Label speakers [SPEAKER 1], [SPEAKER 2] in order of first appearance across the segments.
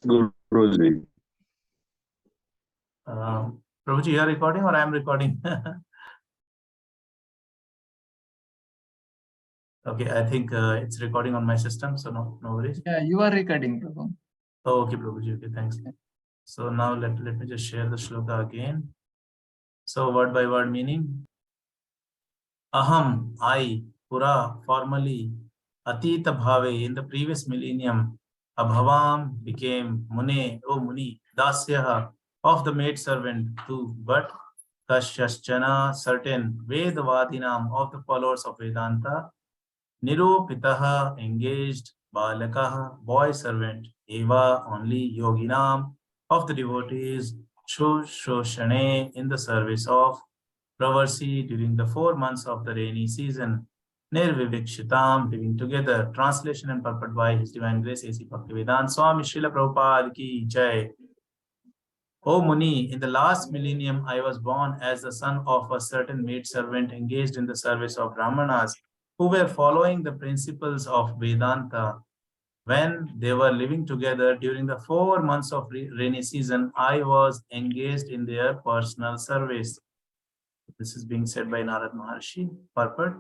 [SPEAKER 1] Guruji.
[SPEAKER 2] Prabhuji, you are recording or I am recording? Okay, I think it's recording on my system, so no worries.
[SPEAKER 3] Yeah, you are recording, Prabhu.
[SPEAKER 2] Oh, okay, Prabhuji. Okay, thanks. So now let me just share the shloka again. So word by word meaning. Aham, I, purā, formerly, atīta-bhave, in the previous millennium, abhavam became mune, O Muni, dāsyāḥ, of the maidservant too, but kasyāścana, certain veda-vādinām, of the followers of Vedānta, nirūpitaḥ, engaged, bālakaḥ, boy servant, eva, only, yoginām, of the devotees, śuśrūṣaṇe, in the service of prāvṛṣi, during the 4 months of the rainy season, nirvivikṣatām, living together. Translation and purport by His Divine Grace A.C. Bhaktivedanta Swami Srila Prabhupada ki jai. O Muni, in the last millennium, I was born as the son of a certain maidservant engaged in the service of brāhmaṇas, who were following the principles of Vedānta. When they were living together during the 4 months of rainy season, I was engaged in their personal service. This is being said by Narad Maharshi. Purport.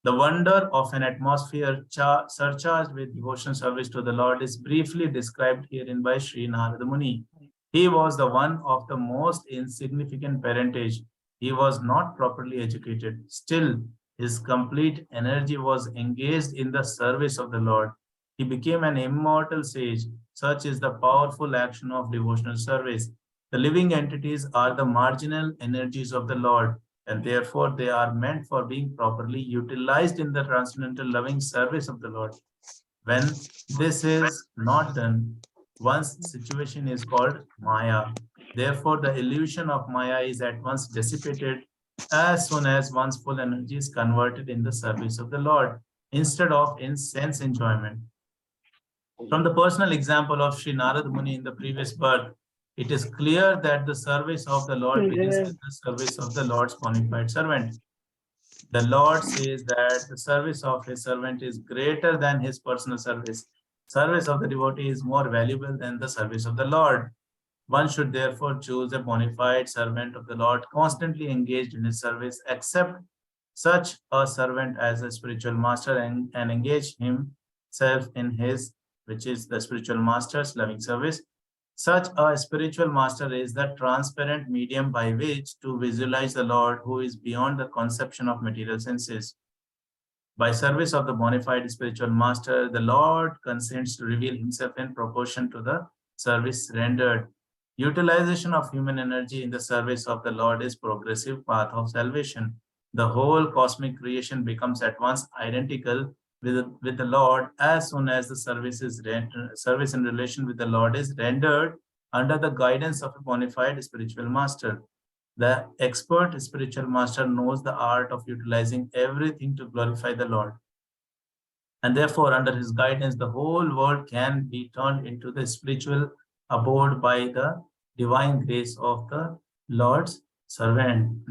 [SPEAKER 2] The wonder of an atmosphere surcharged with devotional service to the Lord is briefly described herein by Sri Narada Muni. He was the one of the most insignificant parentage. He was not properly educated. Still, his complete energy was engaged in the service of the Lord. He became an immortal sage. Such is the powerful action of devotional service. The living entities are the marginal energies of the Lord, and therefore they are meant for being properly utilized in the transcendental loving service of the Lord. When this is not done, one's situation is called Maya. Therefore, the illusion of Maya is at once dissipated as soon as one's full energy is converted in the service of the Lord, instead of in sense enjoyment. From the personal example of Sri Narada Muni in the previous birth, it is clear that the service of the Lord begins with the service of the Lord's bona fide servant. The Lord says that the service of his servant is greater than his personal service. Service of the devotee is more valuable than the service of the Lord. One should therefore choose a bona fide servant of the Lord, constantly engaged in his service, accept such a servant as a spiritual master and engage himself in his, which is the spiritual master's loving service. Such a spiritual master is the transparent medium by which to visualize the Lord, who is beyond the conception of material senses. By service of the bona fide spiritual master, the Lord consents to reveal himself in proportion to the service rendered. Utilization of human energy in the service of the Lord is progressive path of salvation. The whole cosmic creation becomes at once identical with the Lord as soon as the service in relation with the Lord is rendered under the guidance of a bona fide spiritual master. The expert spiritual master knows the art of utilizing everything to glorify the Lord. And therefore, under his guidance, the whole world can be turned into the spiritual abode by the divine grace of the Lord's servant.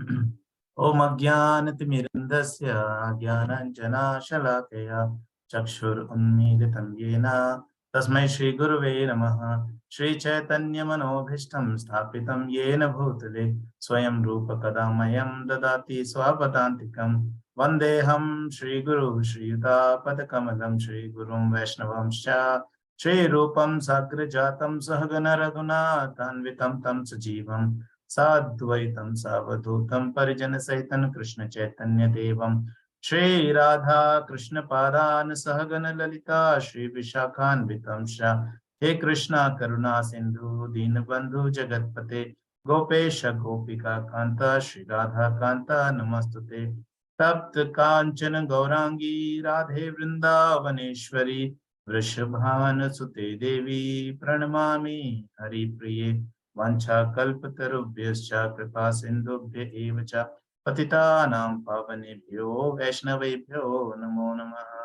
[SPEAKER 2] Om Ajnanatirmirandasya Jnananjana Shalakaya Chakshur Unmilitam Yena Tasmai Shri Guruve Namaha Shri Chaitanya Manobhishtam Sthapitam Yena Bhutale Swayam Rupa Kadamayam Dadati Swapadantikam Vandeham Shri Guru Shri Yuta Padakamalam Shri Gurum Vaishnavamscha Shri Rupam Sagrajatam Sahagana Raghuna Tanvitam Tam Sajivam Sadvaitam Savadhutam Parijana Saitan Krishna Chaitanya Devam Shri Radha Krishna Padan Sahagana Lalita Shri Vishakhan Vitamsha He Krishna Karuna Sindhu Dinabandhu Jagatpate Gopesha Gopika Kanta Shri Radha Kanta Namastute Tapt Kanchana Gaurangi Radhe Vrindavaneshwari Vrishabhana Sute Devi Pranamami Hari Priye Vancha kalpatarubhyascha kripa sindhubhya evacha patitanam pavanebhyo vaishnavebhyo namo namaha.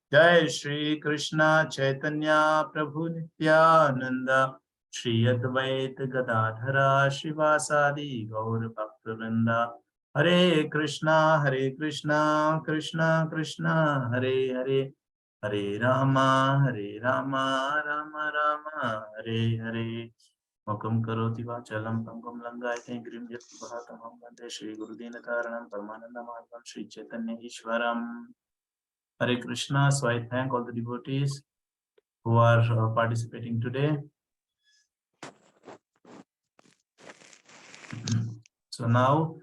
[SPEAKER 2] Jai Shri Krishna Chaitanya Prabhu Nityananda Shri Advaita Gadadhara Shivasadi Gaur Bhaktivinoda Hare Krishna Krishna Krishna Hare Hare Hare Rama, Rama Rama, Hare Hare. Mukam karoti vachalam pangam langayate grim yati bhatamam vande Shri Gurudina Taranam Paramanandam Shri Chaitanya Ishwaram. Hare Krishna. So I thank all the devotees who are participating today. So now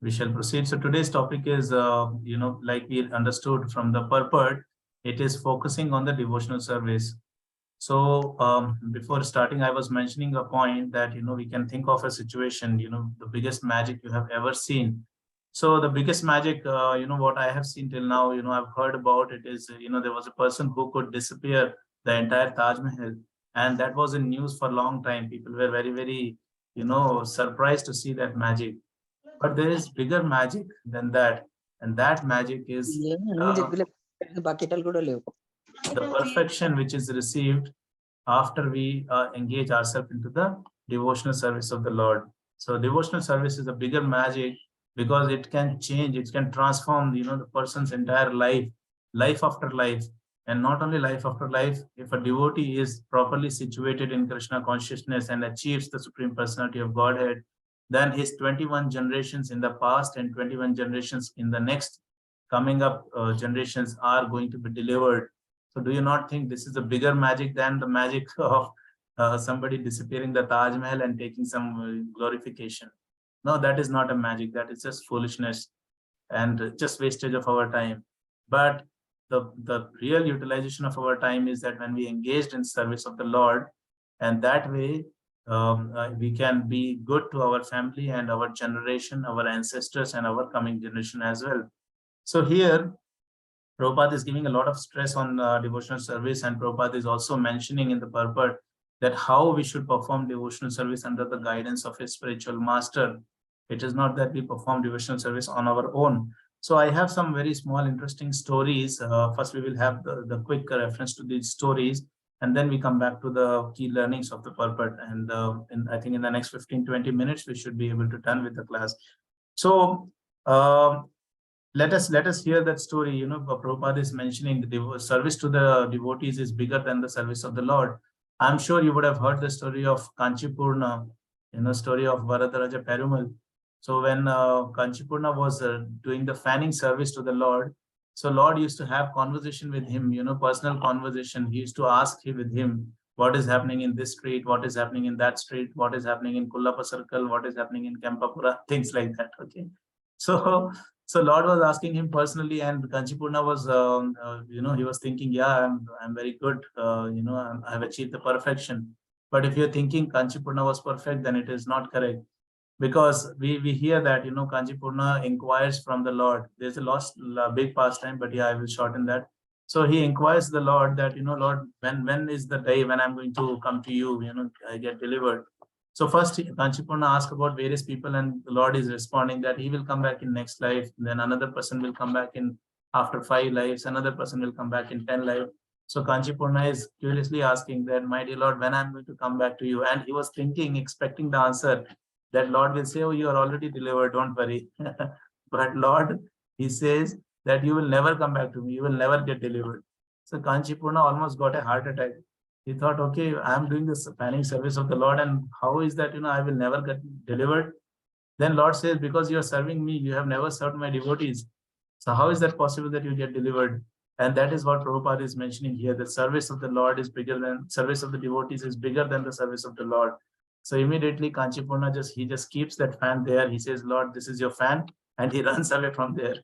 [SPEAKER 2] we shall proceed. So today's topic is, like we understood from the purport, it is focusing on the devotional service. So before starting, I was mentioning a point that, we can think of a situation, the biggest magic you have ever seen. So the biggest magic, what I have seen till now, I've heard about it is, there was a person who could disappear the entire Taj Mahal. And that was in news for a long time. People were very, very, surprised to see that magic. But there is bigger magic than that. And that magic is the perfection which is received after we engage ourselves into the devotional service of the Lord. So devotional service is a bigger magic because it can change, it can transform, the person's entire life after life. And not only life after life, if a devotee is properly situated in Krishna consciousness and achieves the Supreme Personality of Godhead, then his 21 generations in the past and 21 generations in the next coming up generations are going to be delivered. So do you not think this is a bigger magic than the magic of somebody disappearing the Taj Mahal and taking some glorification? No, that is not a magic. That is just foolishness and just wastage of our time. But the real utilization of our time is that when we engaged in service of the Lord, and that way we can be good to our family and our generation, our ancestors, and our coming generation as well. So here, Prabhupada is giving a lot of stress on devotional service, and Prabhupada is also mentioning in the purport that how we should perform devotional service under the guidance of a spiritual master. It is not that we perform devotional service on our own. So I have some very small interesting stories. First, we will have the quick reference to these stories, and then we come back to the key learnings of the purport. And I think in the next 15-20 minutes, we should be able to done with the class. So let us hear that story. Prabhupada is mentioning the service to the devotees is bigger than the service of the Lord. I'm sure you would have heard the story of Kanchipurna, story of Varadaraja Perumal. So when Kanchipurna was doing the fanning service to the Lord, so Lord used to have conversation with him, personal conversation. He used to ask with him, what is happening in this street, what is happening in that street, what is happening in Kullapa circle, what is happening in Kempapura, things like that. Okay. So Lord was asking him personally, and Kanchipurna was, he was thinking, yeah, I'm very good. I've achieved the perfection. But if you're thinking Kanchipurna was perfect, then it is not correct. Because we hear that, Kanchipurna inquires from the Lord. There's a big pastime, but yeah, I will shorten that. So he inquires the Lord that, Lord, when is the day when I'm going to come to you, I get delivered. So first, Kanchipurna asks about various people, and the Lord is responding that he will come back in next life. Then another person will come back in after 5 lives. Another person will come back in 10 lives. So Kanchipurna is curiously asking that, my dear Lord, when I'm going to come back to you? And he was thinking, expecting the answer that Lord will say, oh, you are already delivered, don't worry. But Lord, he says that you will never come back to me. You will never get delivered. So Kanchipurna almost got a heart attack. He thought, okay, I'm doing this fanning service of the Lord, and how is that, I will never get delivered? Then Lord says, because you are serving me, you have never served my devotees. So how is that possible that you get delivered? And that is what Prabhupada is mentioning here. The service of the Lord is bigger than, service of the devotees is bigger than the service of the Lord. So immediately Kanchipurna just keeps that fan there. He says, Lord, this is your fan. And he runs away from there.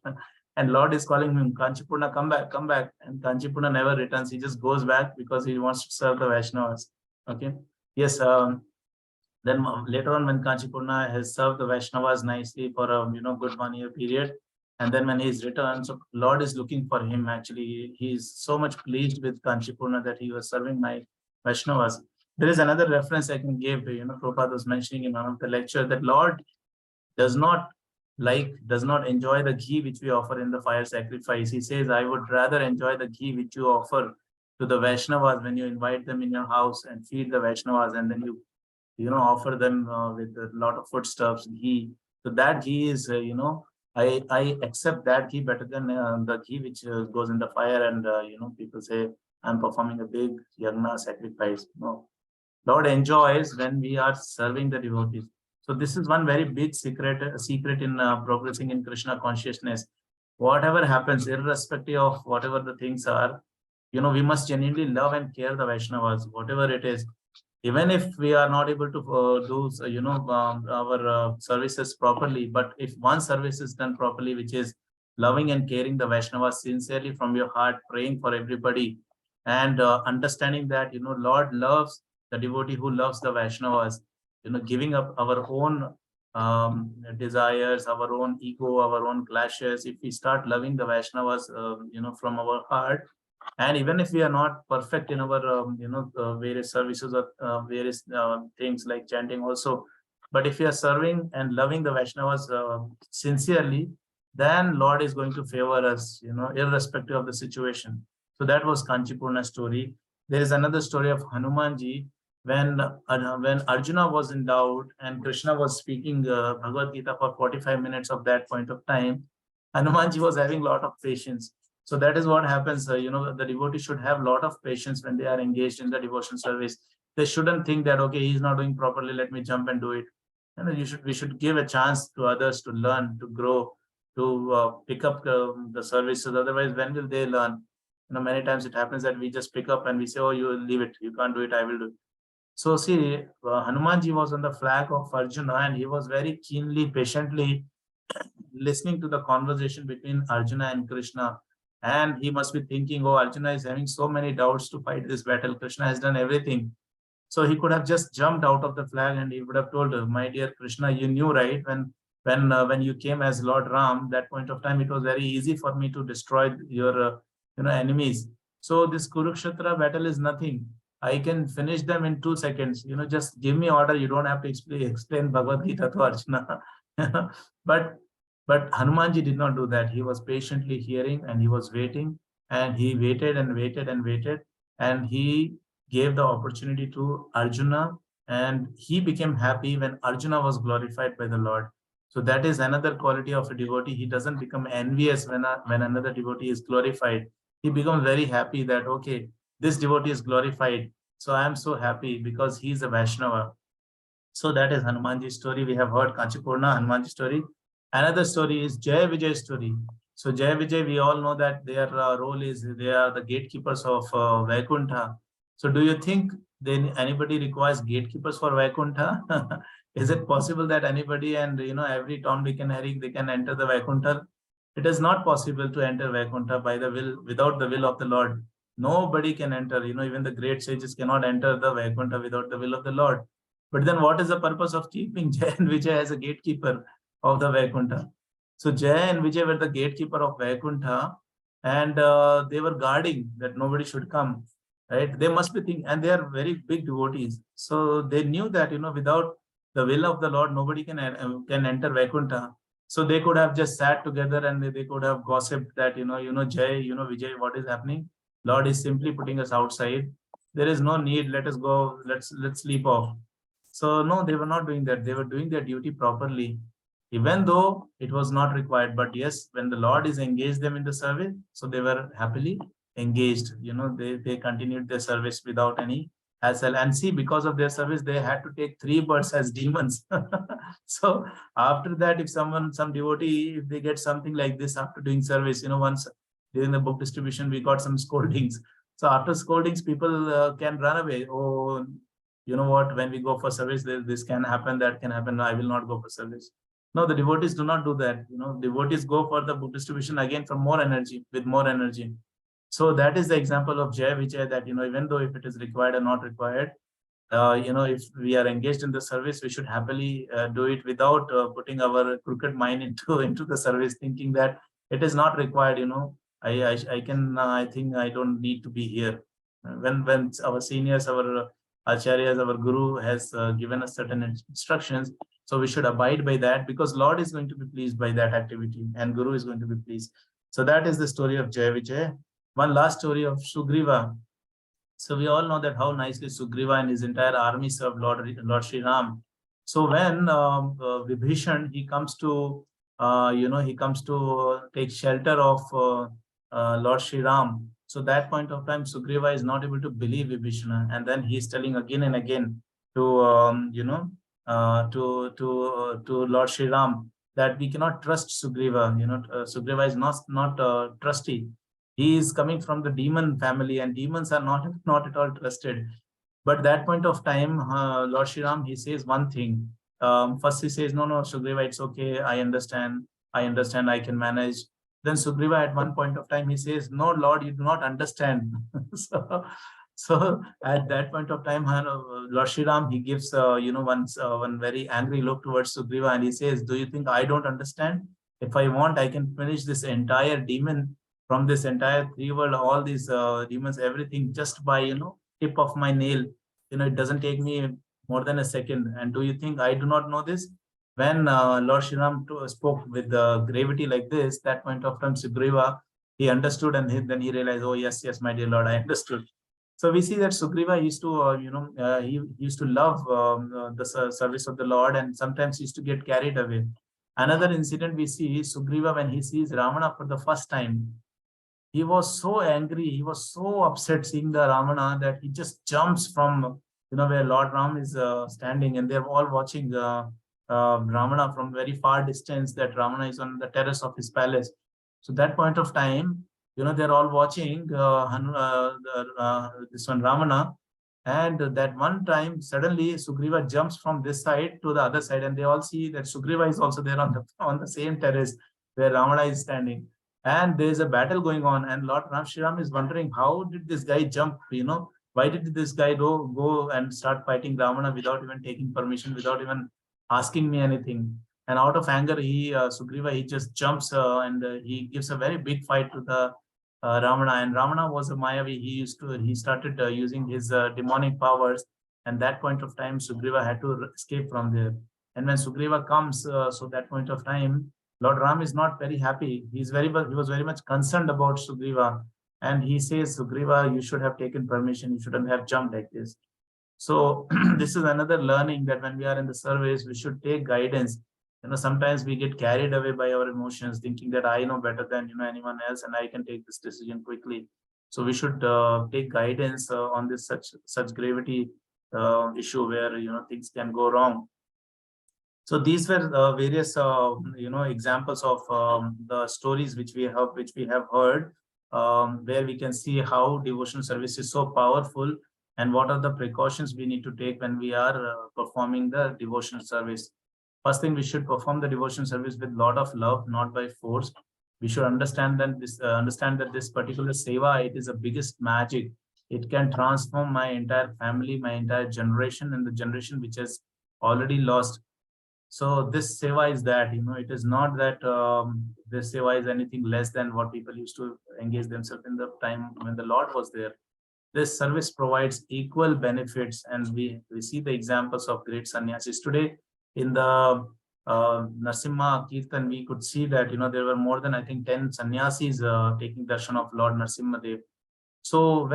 [SPEAKER 2] And Lord is calling him, Kanchipurna, come back, come back. And Kanchipurna never returns. He just goes back because he wants to serve the Vaishnavas. Okay. Yes. Then later on, when Kanchipurna has served the Vaishnavas nicely for a good 1 year period, and then when he's returned, so Lord is looking for him. Actually, he is so much pleased with Kanchipurna that he was serving my Vaishnavas. There is another reference I can give. Prabhupada was mentioning in one of the lecture that Lord does not enjoy the ghee which we offer in the fire sacrifice. He says, I would rather enjoy the ghee which you offer to the Vaishnavas when you invite them in your house and feed the Vaishnavas, and then you offer them with a lot of foodstuffs, ghee. So that ghee is, I accept that ghee better than the ghee which goes in the fire, and people say I'm performing a big yagna sacrifice. No, Lord enjoys when we are serving the devotees. So this is one very big secret in progressing in Krishna consciousness. Whatever happens, irrespective of whatever the things are, we must genuinely love and care the Vaishnavas, whatever it is. Even if we are not able to do, our services properly, but if one service is done properly, which is loving and caring the Vaishnavas sincerely from your heart, praying for everybody, and understanding that, Lord loves the devotee who loves the Vaishnavas, giving up our own desires, our own ego, our own clashes. If we start loving the Vaishnavas, from our heart, and even if we are not perfect in our, various services or various things like chanting also, but if we are serving and loving the Vaishnavas sincerely, then Lord is going to favor us, irrespective of the situation. So that was Kanchipurna's story. There is another story of Hanumanji when Arjuna was in doubt and Krishna was speaking Bhagavad Gita for 45 minutes of that point of time. Hanumanji was having a lot of patience. So that is what happens. The devotee should have a lot of patience when they are engaged in the devotion service. They shouldn't think that, okay, he's not doing properly, let me jump and do it. We should give a chance to others to learn, to grow, to pick up the services. Otherwise, when will they learn? Many times it happens that we just pick up and we say, oh, you leave it, you can't do it, I will do it. So see, Hanumanji was on the flag of Arjuna, and he was very keenly, patiently listening to the conversation between Arjuna and Krishna. And he must be thinking, oh, Arjuna is having so many doubts to fight this battle. Krishna has done everything. So he could have just jumped out of the flag and he would have told, my dear Krishna, you knew, right? When you came as Lord Ram, that point of time, it was very easy for me to destroy your enemies. So this Kurukshetra battle is nothing. I can finish them in 2 seconds. Just give me order. You don't have to explain Bhagavad Gita to Arjuna. But Hanumanji did not do that. He was patiently hearing and he was waiting, and he waited and waited and waited, and he gave the opportunity to Arjuna, and he became happy when Arjuna was glorified by the Lord. So that is another quality of a devotee. He doesn't become envious when another devotee is glorified. He becomes very happy that, okay, this devotee is glorified, so I am so happy because he is a Vaishnava. So that is Hanumanji's story. We have heard Kanchipurna, Hanumanji's story. Another story is Jaya Vijay story. So Jaya Vijay, we all know that their role is they are the gatekeepers of Vaikuntha. So do you think then anybody requires gatekeepers for Vaikuntha? Is it possible that anybody and every Tom, Dick and Harry, they can enter the Vaikuntha? It is not possible to enter Vaikuntha by the will, without the will of the Lord. Nobody can enter. Even the great sages cannot enter the Vaikuntha without the will of the Lord. But then what is the purpose of keeping Jaya and Vijay as a gatekeeper of the Vaikuntha? So Jaya and Vijay were the gatekeeper of Vaikuntha, and they were guarding that nobody should come, right? They must be thinking, and they are very big devotees. So they knew that, without the will of the Lord, nobody can enter Vaikuntha. So they could have just sat together and they could have gossiped that, Jay, Vijay, what is happening? Lord is simply putting us outside. There is no need. Let us go. Let's sleep off. So no, they were not doing that. They were doing their duty properly, even though it was not required. But yes, when the Lord is engaged them in the service, so they were happily engaged. They continued their service without any hassle. And see, because of their service, they had to take 3 birds as demons. So after that, if some devotee, if they get something like this after doing service, once during the book distribution, we got some scoldings. So after scoldings, people can run away. Oh, you know what, when we go for service, this can happen, that can happen. I will not go for service. No, the devotees do not do that. Devotees go for the book distribution again for more energy, with more energy. So that is the example of Jaya Vijay, that, even though if it is required or not required, if we are engaged in the service, we should happily do it without putting our crooked mind into the service, thinking that it is not required. I think I don't need to be here. When our seniors, our acharyas, our guru has given us certain instructions, so we should abide by that, because Lord is going to be pleased by that activity and guru is going to be pleased. So that is the story of Jaya Vijay. One last story of Sugriva. So we all know that how nicely Sugriva and his entire army served Lord Sri Ram. So when Vibhishan, he comes to he comes to take shelter of Lord Sri Ram. So that point of time, Sugriva is not able to believe Vibhishana, and then he's telling again and again to to Lord Sri Ram that we cannot trust Sugriva. Sugriva is not trusty. He is coming from the demon family, and demons are not at all trusted. But that point of time, Lord Sri Ram, he says one thing. First he says, no, Sugriva, it's okay. I understand, I can manage. Then Sugriva at one point of time, he says, no, Lord, you do not understand. so at that point of time, Lord Sri Ram, he gives, one very angry look towards Sugriva, and he says, do you think I don't understand? If I want, I can finish this entire demon from this entire three world, all these demons, everything, just by, tip of my nail. It doesn't take me more than a second. And do you think I do not know this? When Lord Sri Ram spoke with gravity like this, that point of time, Sugriva, he understood, and then he realized, oh yes, my dear Lord, I understood. So we see that Sugriva used to, he used to love the service of the Lord, and sometimes he used to get carried away. Another incident we see is Sugriva, when he sees Ravana for the first time, he was so angry, he was so upset seeing the Ravana that he just jumps from, where Lord Ram is standing, and they're all watching Ravana from very far distance, that Ravana is on the terrace of his palace. So that point of time, they're all watching this one Ravana, and that one time suddenly Sugriva jumps from this side to the other side, and they all see that Sugriva is also there on the same terrace where Ravana is standing. And there's a battle going on, and Lord Sri Ram is wondering, how did this guy jump? Why did this guy go and start fighting Ravana without even taking permission, without even asking me anything? And out of anger, Sugriva, he just jumps and he gives a very big fight to the Ravana. And Ravana was a Mayavi. He started using his demonic powers. And that point of time, Sugriva had to escape from there. And when Sugriva comes, so that point of time, Lord Ram is not very happy. He was very much concerned about Sugriva. And he says, Sugriva, you should have taken permission. You shouldn't have jumped like this. So this is another learning, that when we are in the service, we should take guidance. Sometimes we get carried away by our emotions, thinking that I know better than anyone else, and I can take this decision quickly. So we should take guidance on this such gravity issue where things can go wrong. So these were various examples of the stories which we have heard, where we can see how devotional service is so powerful, and what are the precautions we need to take when we are performing the devotional service. First thing, we should perform the devotional service with a lot of love, not by force. We should understand that this particular seva, it is the biggest magic. It can transform my entire family, my entire generation, and the generation which has already lost. So this seva is that, it is not that this seva is anything less than what people used to engage themselves in the time when the Lord was there. This service provides equal benefits, and we see the examples of great sannyasis. Today, in the Narasimha Kirtan, we could see that, there were more than, I think, 10 sannyasis taking darshan of Lord Narasimha Dev. So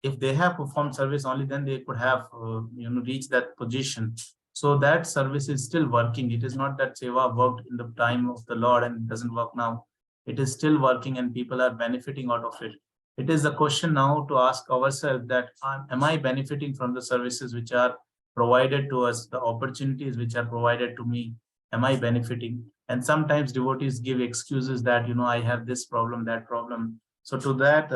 [SPEAKER 2] if they have performed service, only then they could have, reached that position. So that service is still working. It is not that seva worked in the time of the Lord and it doesn't work now. It is still working, and people are benefiting out of it. It is a question now to ask ourselves that, am I benefiting from the services which are provided to us, the opportunities which are provided to me? Am I benefiting? And sometimes devotees give excuses that, I have this problem, that problem. So to that,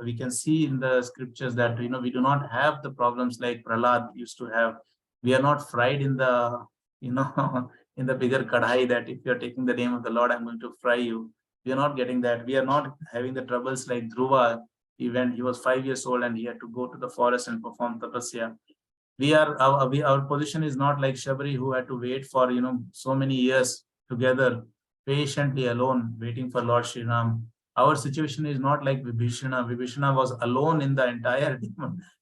[SPEAKER 2] we can see in the scriptures that, we do not have the problems like Prahlad used to have. We are not fried in the, in the bigger kadhai, that if you're taking the name of the Lord, I'm going to fry you. We are not getting that. We are not having the troubles like Dhruva. Even he was 5 years old and he had to go to the forest and perform tapasya. Our position is not like Shabari, who had to wait for so many years together, patiently alone, waiting for Lord Sri Ram. Our situation is not like Vibhishana. Vibhishana was alone in the entire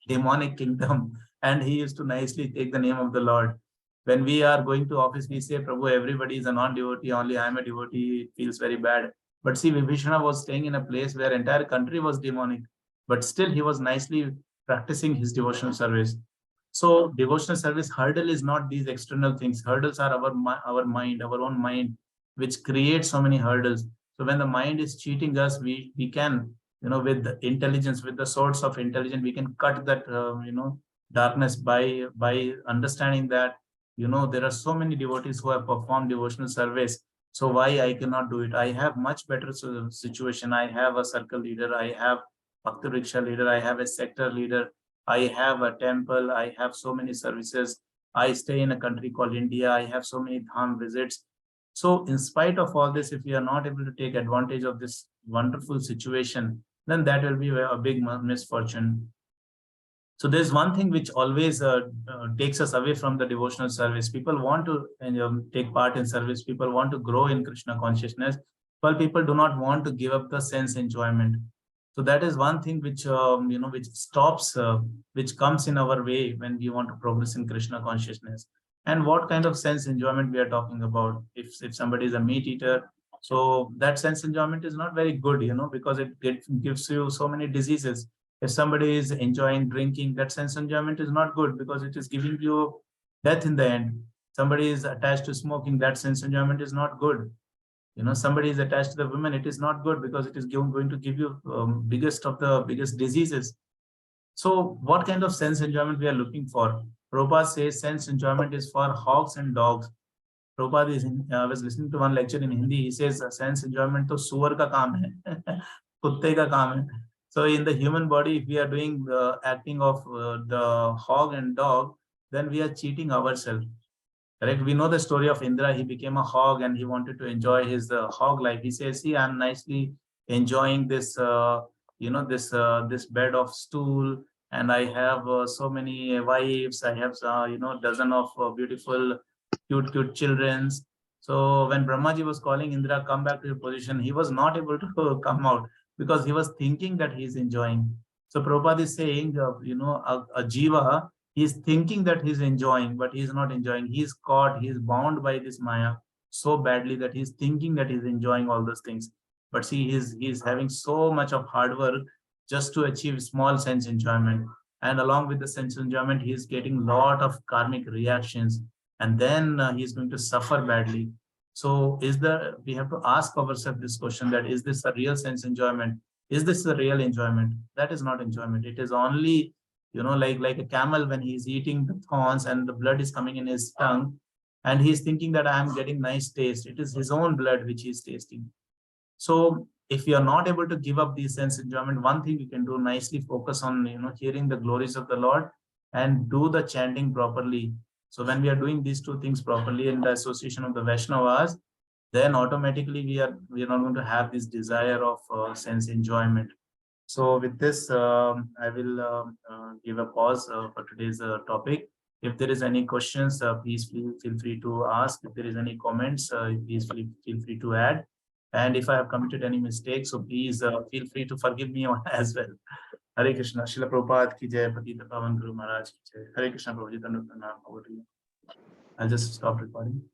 [SPEAKER 2] demonic kingdom, and he used to nicely take the name of the Lord. When we are going to office, we say, Prabhu, everybody is a non-devotee, only I am a devotee. It feels very bad. But see, Vibhishana was staying in a place where entire country was demonic, but still he was nicely practicing his devotional service. So devotional service hurdle is not these external things. Hurdles are our mind, our own mind. which create so many hurdles. So when the mind is cheating us, we can, with the intelligence, with the source of intelligence, we can cut that, darkness by understanding that, there are so many devotees who have performed devotional service. So why I cannot do it? I have much better situation. I have a circle leader. I have Bhakti Riksha leader. I have a sector leader. I have a temple. I have so many services. I stay in a country called India. I have so many dham visits. So in spite of all this, if we are not able to take advantage of this wonderful situation, then that will be a big misfortune. So there's one thing which always takes us away from the devotional service. People want to take part in service. People want to grow in Krishna consciousness, but people do not want to give up the sense enjoyment. So that is one thing which which stops, which comes in our way when we want to progress in Krishna consciousness. And what kind of sense enjoyment we are talking about? If somebody is a meat eater, so that sense enjoyment is not very good, because it gives you so many diseases. If somebody is enjoying drinking, that sense enjoyment is not good because it is giving you death in the end. Somebody is attached to smoking, that sense enjoyment is not good. Somebody is attached to the women, it is not good because it is going to give you biggest diseases. So what kind of sense enjoyment we are looking for? Prabhupada says sense enjoyment is for hogs and dogs. Prabhupada I was listening to one lecture in Hindi. He says sense enjoyment to suwar ka kaam hai, kutte ka kaam hai. So in the human body, if we are doing the acting of the hog and dog, then we are cheating ourselves. Correct? We know the story of Indra. He became a hog and he wanted to enjoy his hog life. He says, "See, I'm nicely enjoying this, this bed of stool, and I have so many wives. I have, dozen of beautiful, cute childrens." So when Brahmaji was calling Indra, come back to your position, he was not able to come out because he was thinking that he is enjoying. So Prabhupada is saying, a jiva, he is thinking that he's enjoying, but he's not enjoying. He's caught, he's bound by this maya so badly that he's thinking that he's enjoying all those things. But see, he's having so much of hard work just to achieve small sense enjoyment. And along with the sense enjoyment, he's getting a lot of karmic reactions. And then he's going to suffer badly. So we have to ask ourselves this question, that is this a real sense enjoyment? Is this a real enjoyment? That is not enjoyment. It is only, like a camel when he's eating the thorns and the blood is coming in his tongue and he's thinking that I am getting nice taste. It is his own blood which he's tasting. So if you are not able to give up these sense enjoyment, one thing you can do, nicely focus on, hearing the glories of the Lord and do the chanting properly. So when we are doing these two things properly in the association of the Vaishnavas, then automatically we are not going to have this desire of sense enjoyment. So with this, I will give a pause for today's topic. If there is any questions, please feel free to ask. If there is any comments, please feel free to add. And if I have committed any mistakes, so please feel free to forgive me as well. Hare Krishna. Srila Prabhupada ki jai, Patita Pavan Guru Maharaj ki jai. Hare Krishna, Prabhuji. I'll just stop recording.